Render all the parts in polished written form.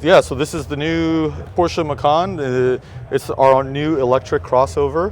Yeah, so this is the new Porsche Macan. It's our new electric crossover,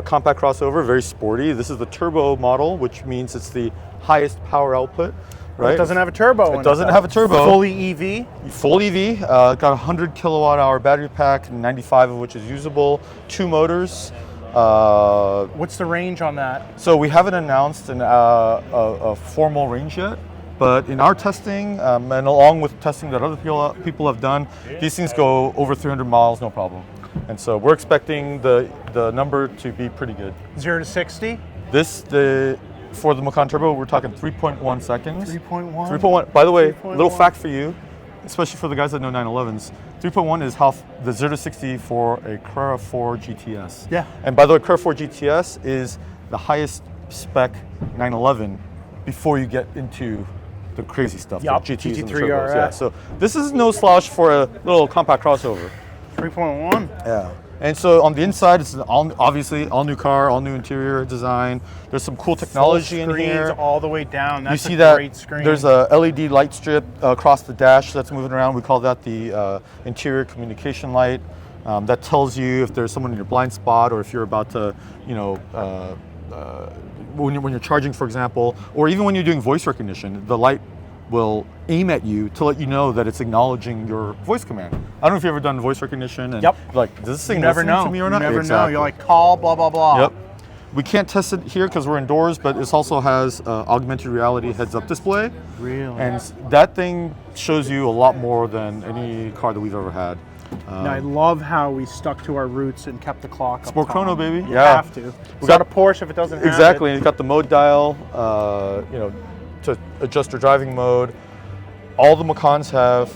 compact crossover, very sporty. This is the turbo model, which means it's the highest power output. Right? It doesn't have a turbo. It doesn't have a turbo. Fully EV. Full EV. Got a 100 kilowatt hour battery pack, 95 of which is usable. 2 motors. What's the range on that? So we haven't announced a formal range yet, but in our testing and along with testing that other people have done, these things go over 300 miles, no problem. And so we're expecting the number to be pretty good. 0 to 60? For the Macan Turbo, we're talking 3.1 seconds. 3.1? 3.1. By the way, 3.1. little fact for you, especially for the guys that know 911s, 3.1 is how the 0 to 60 for a Carrera 4 GTS. Yeah. And by the way, Carrera 4 GTS is the highest spec 911 before you get into the crazy stuff, Yep. the GTs and the GT3 turbos. RS. Yeah. So this is no slouch for a little compact crossover. 3.1? Yeah. And so on the inside, it's obviously all new car, all new interior design. There's some cool technology in here. All the way down. That's you see a great screen. There's a LED light strip across the dash that's moving around. We call that the interior communication light. That tells you if there's someone in your blind spot or if you're about to, when you're charging, for example, or even when you're doing voice recognition, the light will aim at you to let you know that it's acknowledging your voice command. I don't know if you've ever done voice recognition and like, does this thing listen to me or not? You never Exactly. know. You're like, call, blah, blah, blah. Yep. We can't test it here because we're indoors, but this also has augmented reality heads-up display. Really? And that thing shows you a lot more than any car that we've ever had. Now, I love how we stuck to our roots and kept the clock up Sport top. chrono, baby. You Yeah. have to. It's not a Porsche if it doesn't have Exactly. it. It's got the mode dial, to adjust your driving mode. All the Macans have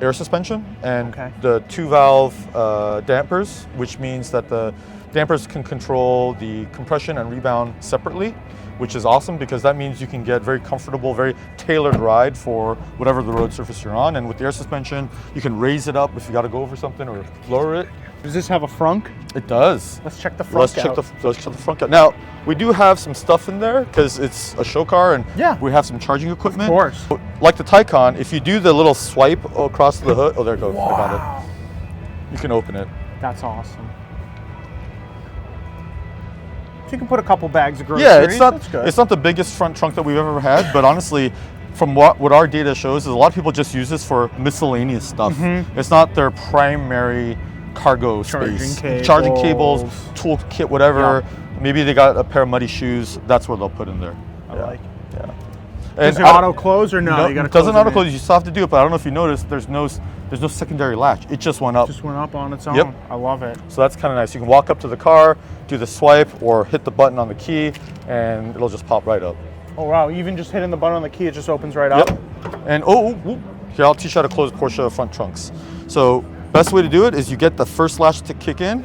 air suspension and the 2-valve dampers, which means that the dampers can control the compression and rebound separately, which is awesome because that means you can get very comfortable, very tailored ride for whatever the road surface you're on. And with the air suspension, you can raise it up if you got to go over something or lower it. Does this have a frunk? It does. Let's check the front out. Let's check the front out. Now, we do have some stuff in there because it's a show car and we have some charging equipment. Of course. Like the Taycan, if you do the little swipe across the hood, oh, there it goes. Wow. I got it. You can open it. That's awesome. So you can put a couple bags of groceries. Yeah, That's it's not the biggest front trunk that we've ever had, but honestly, from what our data shows, is a lot of people just use this for miscellaneous stuff. It's not their primary cargo space. Charging cables, toolkit, whatever. Yeah. Maybe they got a pair of muddy shoes. That's what they'll put in there. I like. Yeah. Does it auto close or no? You gotta close it auto close. You still have to do it, but I don't know if you noticed. There's no secondary latch. It just went up. Just went up on its own. Yep. I love it. So that's kind of nice. You can walk up to the car, do the swipe, or hit the button on the key, and it'll just pop right up. Oh wow! Even just hitting the button on the key, it just opens right up. And here, I'll teach you how to close Porsche front trunks. So best way to do it is you get the first latch to kick in,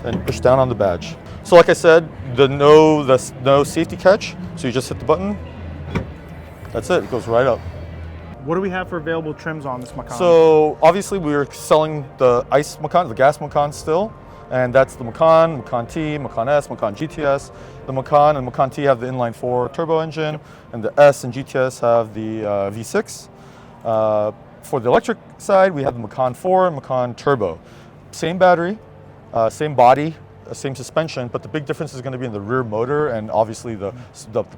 and push down on the badge. So like I said, the no safety catch. So you just hit the button. That's it. It goes right up. What do we have for available trims on this Macan? So obviously we're selling the ICE Macan, the gas Macan still, and that's the Macan, Macan T, Macan S, Macan GTS. The Macan and Macan T have the inline-4 turbo engine, and the S and GTS have the V6. For the electric side, we have the Macan 4 and Macan Turbo. Same battery, same body, same suspension, but the big difference is going to be in the rear motor and obviously the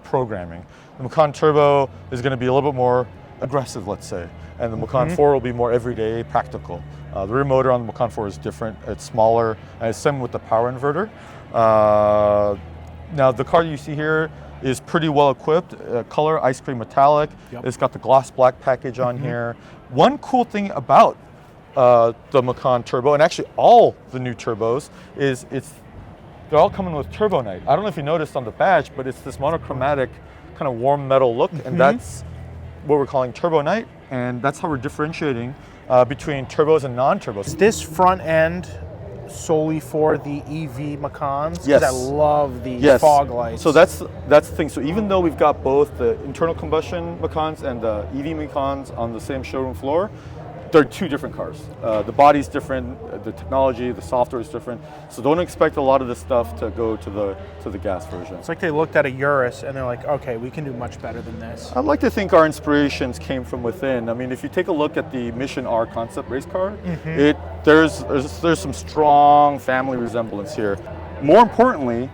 programming. The Macan Turbo is going to be a little bit more aggressive, let's say, and the Macan 4 will be more everyday, practical. The rear motor on the Macan 4 is different. It's smaller, and it's same with the power inverter. Now, the car you see here is pretty well equipped. Color ice cream metallic. It's got the gloss black package on here. One cool thing about the Macan Turbo, and actually all the new turbos, is they're all coming with Turbo Night. I don't know if you noticed on the badge, but it's this monochromatic kind of warm metal look, and that's what we're calling Turbo Night, and that's how we're differentiating between turbos and non-turbos. Is this front end solely for the EV Macans? Yes. I love the fog lights. So that's the thing. So even though we've got both the internal combustion Macans and the EV Macans on the same showroom floor, they're two different cars. The body's different, the technology, the software is different. So don't expect a lot of this stuff to go to the gas version. It's like they looked at a Urus and they're like, okay, we can do much better than this. I'd like to think our inspirations came from within. I mean, if you take a look at the Mission R concept race car, there's some strong family resemblance here. More importantly,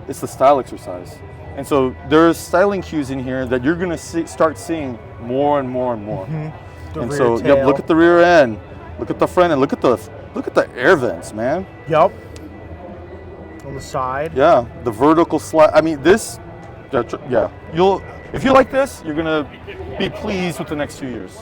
it's the style exercise. And so there's styling cues in here that you're gonna start seeing more and more and more. And so, yep, look at the rear end, look at the front end, look at the air vents, man. Yep. On the side. Yeah, the vertical slide. I mean, yeah. If you like this, you're gonna be pleased with the next few years.